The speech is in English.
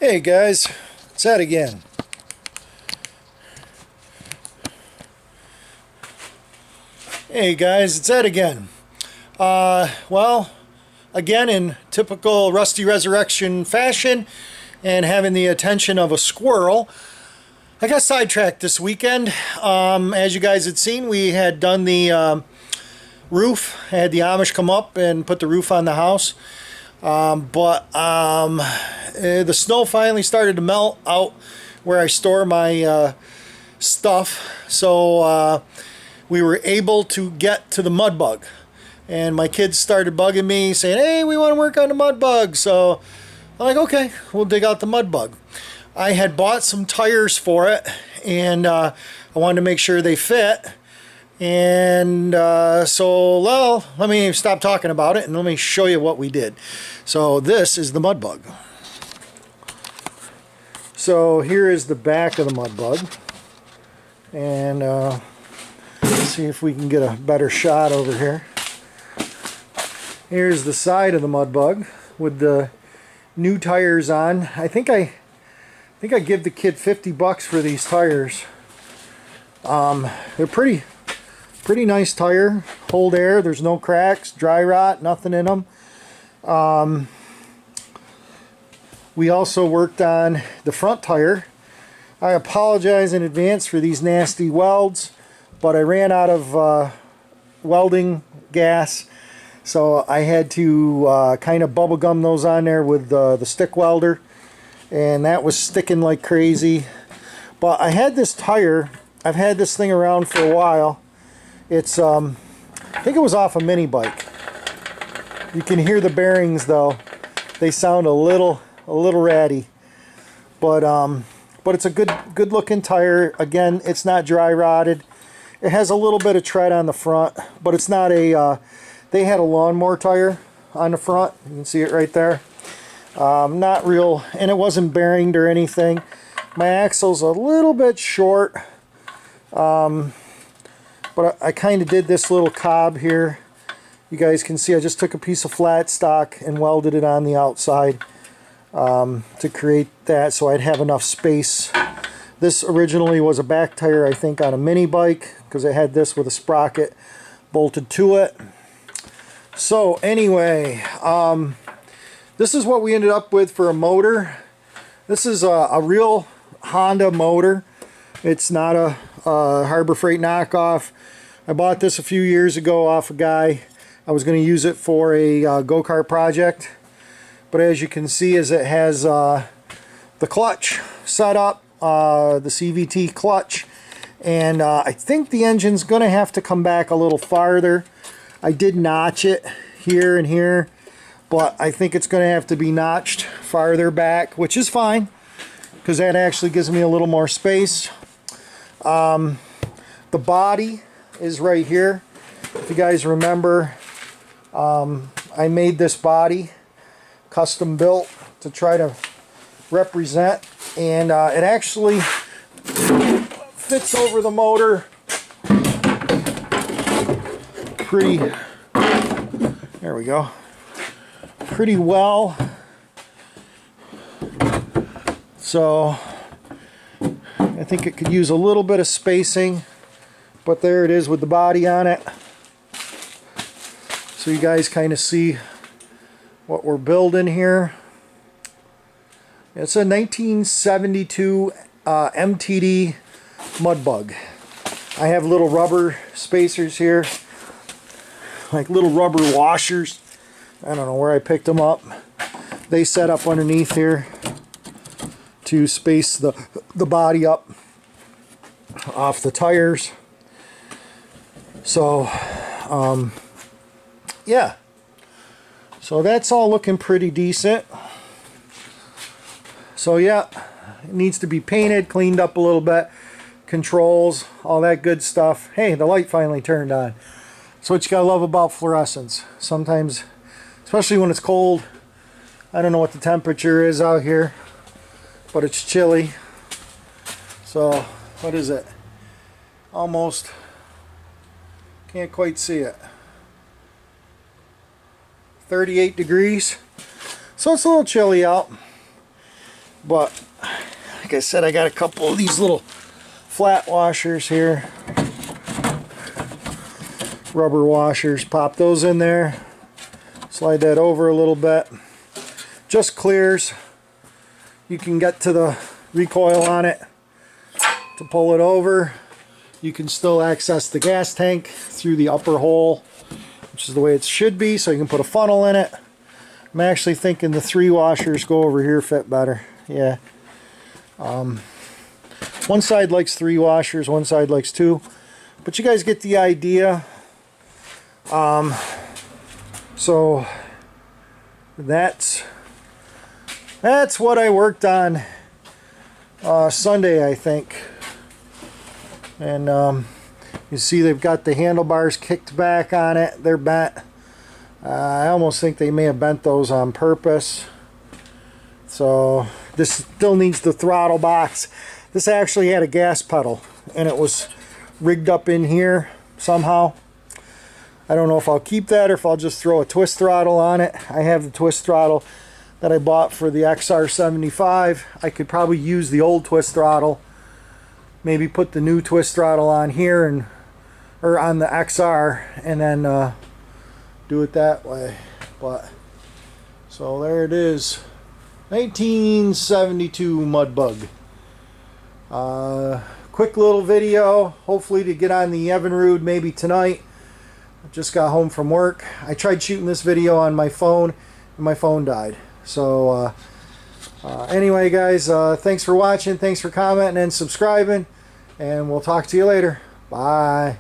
Hey guys, it's Ed again. Hey guys, it's Ed again. Well, again in typical Rusty Resurrection fashion and having the attention of a squirrel, I got sidetracked this weekend. As you guys had seen, we had done the roof. I had the Amish come up and put the roof on the house. But the snow finally started to melt out where I store my stuff, so we were able to get to the mud bug, and my kids started bugging me saying, hey, we want to work on the mud bug. So I'm like, okay, we'll dig out the mud bug. I had bought some tires for it, and I wanted to make sure they fit. And so, well, let me stop talking about it and let me show you what we did. So this is the mud bug. So here is the back of the mud bug, and let's see if we can get a better shot over here. Here's the side of the mud bug with the new tires on. I think I give the kid $50 for these tires. They're pretty nice tire, hold air, there's no cracks, dry rot, nothing in them. We also worked on the front tire. I apologize in advance for these nasty welds, but I ran out of welding gas, so I had to kind of bubble gum those on there with the stick welder, and that was sticking like crazy. But I had this tire, I've had this thing around for a while. It's I think it was off a mini bike. You can hear the bearings though. They sound a little ratty. But it's a good looking tire. Again, it's not dry rotted. It has a little bit of tread on the front, but it's not a they had a lawnmower tire on the front. You can see it right there. Not real, and it wasn't bearinged or anything. My axle's a little bit short. But I kind of did this little cob here. You guys can see I just took a piece of flat stock and welded it on the outside to create that so I'd have enough space. This originally was a back tire, I think, on a mini bike, because I had this with a sprocket bolted to it. So anyway, this is what we ended up with for a motor. This is a real Honda motor. It's not a Harbor Freight knockoff. I bought this a few years ago off a guy. I was going to use it for a go-kart project, but as you can see, is it has the clutch set up, the CVT clutch, and I think the engine's going to have to come back a little farther. I did notch it here and here, but I think it's going to have to be notched farther back, which is fine because that actually gives me a little more space. The body is right here. If you guys remember, I made this body custom built to try to represent, and it actually fits over the motor there we go, pretty well. So I think it could use a little bit of spacing, but there it is with the body on it. So you guys kind of see what we're building here. It's a 1972 MTD mud bug. I have little rubber spacers here, like little rubber washers. I don't know where I picked them up. They set up underneath here to space the body up off the tires. So yeah, so that's all looking pretty decent. So yeah, it needs to be painted, cleaned up a little bit, controls, all that good stuff. Hey, the light finally turned on. So what you gotta love about fluorescence. Sometimes, especially when it's cold, I don't know what the temperature is out here, but it's chilly. So what is it? Almost, can't quite see it. 38 degrees. So it's a little chilly out. But like I said, I got a couple of these little flat washers here, rubber washers. Pop those in there, slide that over a little bit, just clears. You can get to the recoil on it to pull it over. You can still access the gas tank through the upper hole, which is the way it should be, so you can put a funnel in it. I'm actually thinking the 3 washers go over here fit better. Yeah. One side likes 3 washers, one side likes 2. But you guys get the idea. So that's what I worked on Sunday, I think. And you see they've got the handlebars kicked back on it. They're bent. I almost think they may have bent those on purpose. So this still needs the throttle box. This actually had a gas pedal and it was rigged up in here somehow. I don't know if I'll keep that or if I'll just throw a twist throttle on it. I have the twist throttle that I bought for the XR75. I could probably use the old twist throttle, maybe put the new twist throttle on here or on the XR, and then do it that way. But so there it is, 1972 Mudbug. Quick little video, hopefully to get on the Evinrude maybe tonight. I just got home from work. I tried shooting this video on my phone and my phone died. So anyway guys, thanks for watching, thanks for commenting and subscribing, and we'll talk to you later. Bye.